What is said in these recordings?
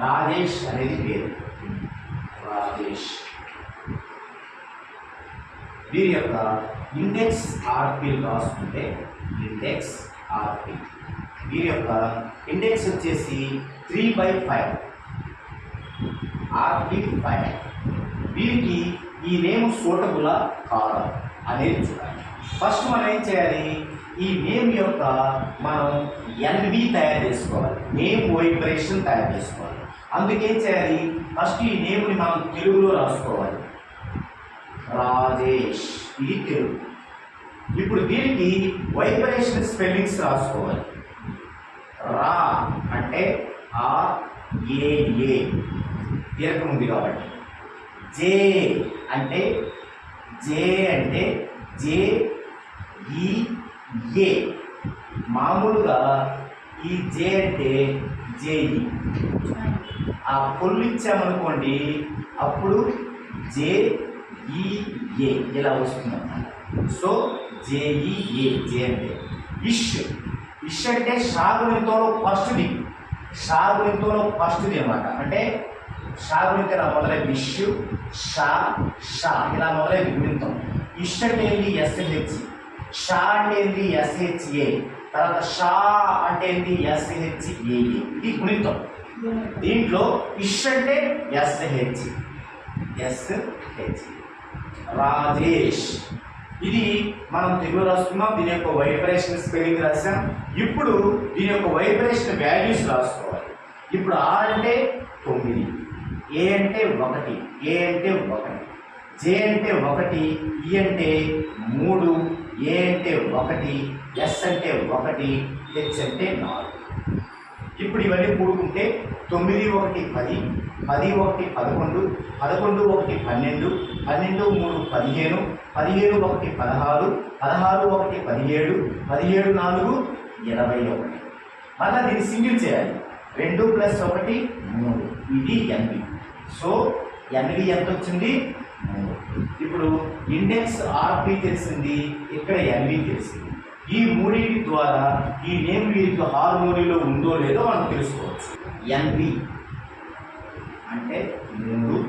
రాజేష్ అనేది పేరు. రాజేష్ వీరి యొక్క ఇండెక్స్ ఆర్పి రాసుకుంటే ఇండెక్స్ ఆర్పి వీరి యొక్క ఇండెక్స్ వచ్చేసి 3/5 ఆర్పి 5. వీరికి ఈ నేమ్ సూటబులా కాదా అనేది చూడాలి. ఫస్ట్ మనం ఏం చేయాలి, ఈ నేమ్ యొక్క మనం ఎన్వి తయారు చేసుకోవాలి, నేమ్ వైబ్రేషన్ తయారు చేసుకోవాలి. అందుకేం చేయాలి, ఫస్ట్ ఈ నేమ్ని మనం తెలుగులో రాసుకోవాలి. రాజేష్ ఇది తెలుగు. ఇప్పుడు దీనికి వైబ్రేషన్ స్పెల్లింగ్స్ రాసుకోవాలి. రా అంటే RAA దీర్ఘం ఉంది కాబట్టి, జే అంటే JEA. మామూలుగా ఈ జే అంటే JE. ఆ పొల్లు ఇచ్చామనుకోండి అప్పుడు JEA ఇలా వస్తుందన్నమాట. సో JEA జే అంటే ఇష్ అంటే షాగునితోలో ఫస్ట్ది అనమాట. అంటే షాగునితో ఇలా మొదలై విష్ షా ఇలా మొదలై గుణితం. ఇష్ అంటే ఏంటి SH, షా అంటే ఏంటి SHA, తర్వాత షా అంటే ఏంటి SHAA. ఇది గుణితం. దీంట్లో ఇష్ అంటే SH రాజేష్. ఇది మనం తెలుగు రాసుకున్నాం. దీని యొక్క వైబ్రేషన్ స్పెల్లింగ్ రాసాం. ఇప్పుడు దీని యొక్క వైబ్రేషన్ వాల్యూస్ రాసుకోవాలి. ఇప్పుడు ఆర్ అంటే 9, ఏ అంటే 1, ఏ అంటే 1, జే అంటే 1, ఈ అంటే 3, ఏ అంటే 1, ఎస్ అంటే 1, హెచ్ అంటే 4. ఇప్పుడు ఇవన్నీ కూడుకుంటే 9 1 10, 10 1 11, 11 1 12, 12 3 15, 15 1 16, 16 1 17, 17 4 21. మళ్ళీ దీన్ని సింగిల్ చేయాలి. 2 + 1 3. ఇది ఎన్వి. సో ఎన్వి ఎంత వచ్చింది 3. ఇప్పుడు ఇండెక్స్ ఆర్పి తెలిసింది, ఇక్కడ ఎన్వి తెలిసింది. ఈ మూడింటి ద్వారా ఈ నేమ్ వీరికి హార్మోనీలో ఉందో లేదో మనం తెలుసుకోవచ్చు. ఎన్వి అంటే 3,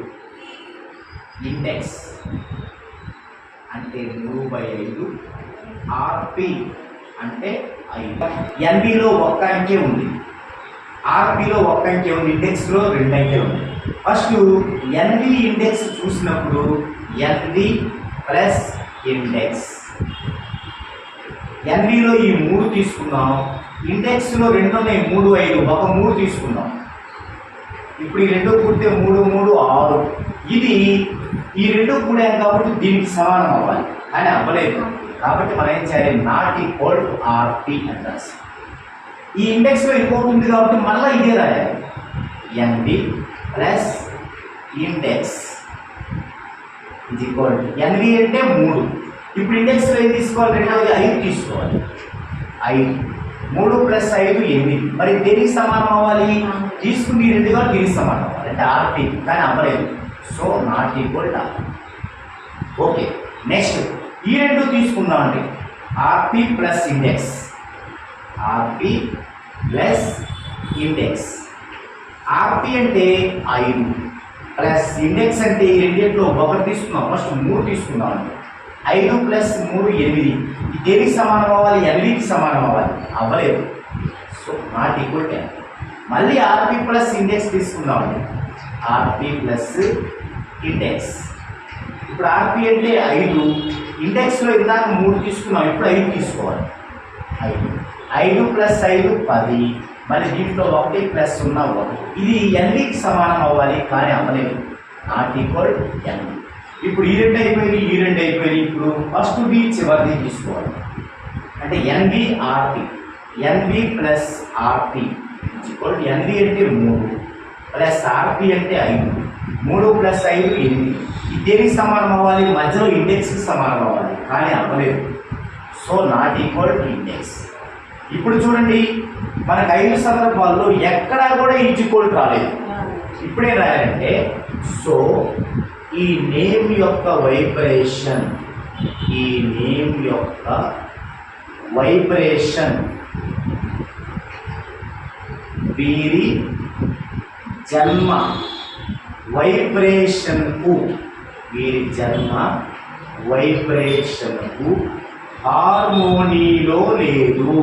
ఇండెక్స్ అంటే 3/5, ఆర్పి అంటే 5. ఎన్విలో ఒక్క అంకె ఉంది, ఆర్పిలో ఒక్క అంకె ఉంది, ఇండెక్స్లో 2 అంకెలు ఉంది. ఫస్ట్ ఎన్వి ఇండెక్స్ చూసినప్పుడు ఎన్వి ప్లస్ ఇండెక్స్. ఎన్విలో ఈ 3 తీసుకున్నాం, ఇండెక్స్లో 2 ఉన్నాయి, 3 5, ఒక 3 తీసుకున్నాం. ఇప్పుడు ఈ 2 కూడితే 3 3 6. ఇది ఈ 2 కూడాం కాబట్టి దీనికి సమానం అవ్వాలి, కానీ అవ్వలేదు. కాబట్టి మనం ఏం చేయాలి, నాట్ ఈక్వల్ టు ఆర్పి అని రాసి ఈ ఇండెక్స్లో ఇంకోటి ఉంది కాబట్టి మళ్ళీ ఇదే రాయాలి. ఎన్వి ప్లస్ ఇండెక్స్ ఇది ఈక్వల్ టు ఎన్వి అంటే 3. ఇప్పుడు ఇండెక్స్లో ఏం తీసుకోవాలి, 2వ 5 తీసుకోవాలి. 5 3 + 5 8. మరి దేనికి సమానం అవ్వాలి, తీసుకుని 2 గా దీనికి సమానం అవ్వాలి, అంటే ఆర్పి, కానీ అవ్వలేదు. So not equal to RP. Okay, next ఈ 2 తీసుకుందాం అండి. ఆర్పి ప్లస్ ఇండెక్స్, ఆర్పి ప్లస్ ఇండెక్స్. ఆర్పి అంటే 5 ప్లస్ ఇండెక్స్ అంటే ఈ రెండింటిలో 1 తీసుకున్నాం. ఫస్ట్ 3 తీసుకుందాం అండి. 5 + 3 8. ఇది దేనికి సమానం అవ్వాలి, ఎన్వికి సమానం అవ్వాలి, అవ్వలేదు. So not equal to. మళ్ళీ ఆర్పి ప్లస్ ఇండెక్స్ తీసుకుందామండి. ఆర్పి ప్లస్ ఇండెక్స్. ఇప్పుడు ఆర్పి అంటే 5, ఇండెక్స్లో ఇందాక 3 తీసుకున్నాం, ఇప్పుడు 5 తీసుకోవాలి. 5 + 5 10. మళ్ళీ దీంట్లో 1 + 0 1. ఇది ఎన్వికి సమానం అవ్వాలి, కానీ అవ్వలేదు. Not equal to NV. ఇప్పుడు ఈ 2 అయిపోయింది, ఈ 2 అయిపోయింది. ఇప్పుడు ఫస్ట్ బి చివరిది తీసుకోవాలి, అంటే ఎన్వి ఆర్పి. ఎన్వి ప్లస్ ఆర్పి ఎన్వి అంటే 3 ప్లస్ ఆర్పి అంటే 5. 3 + 5 8. ఇది దేనికి సమానం అవ్వాలి, మధ్యలో ఇండెక్స్కి సమానం అవ్వాలి, కానీ అవ్వలేదు. So not equal to index. ఇప్పుడు చూడండి, మనకు 5 సందర్భాల్లో ఎక్కడా కూడా ఈక్వల్ రాలేదు. ఇప్పుడే రాయాలంటే, సో ఈ నేమ్ యొక్క వైబ్రేషన్, ఈ నేమ్ యొక్క వైబ్రేషన్ వీరి జన్మ వైబ్రేషన్కు, వీరి జన్మ వైబ్రేషన్కు హార్మోనీలో లేదు,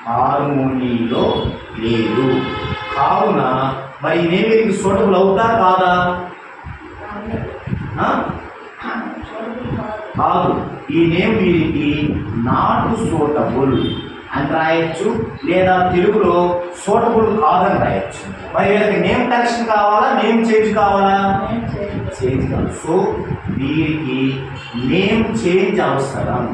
హార్మోనీలో లేదు. కావున మరి నేను వీరికి సూటబుల్ అవుతా కాదా? కాదు. ఈ నేమ్ వీరికి నాట్ సూటబుల్ అని రాయొచ్చు, లేదా తెలుగులో సూటబుల్ కాదని రాయొచ్చు. మరి వీళ్ళకి నేమ్ కరెక్షన్ కావాలా, నేమ్ చేంజ్ కావాలా? చేంజ్ కావాలి. సో వీరికి నేమ్ చేంజ్ అవసరం.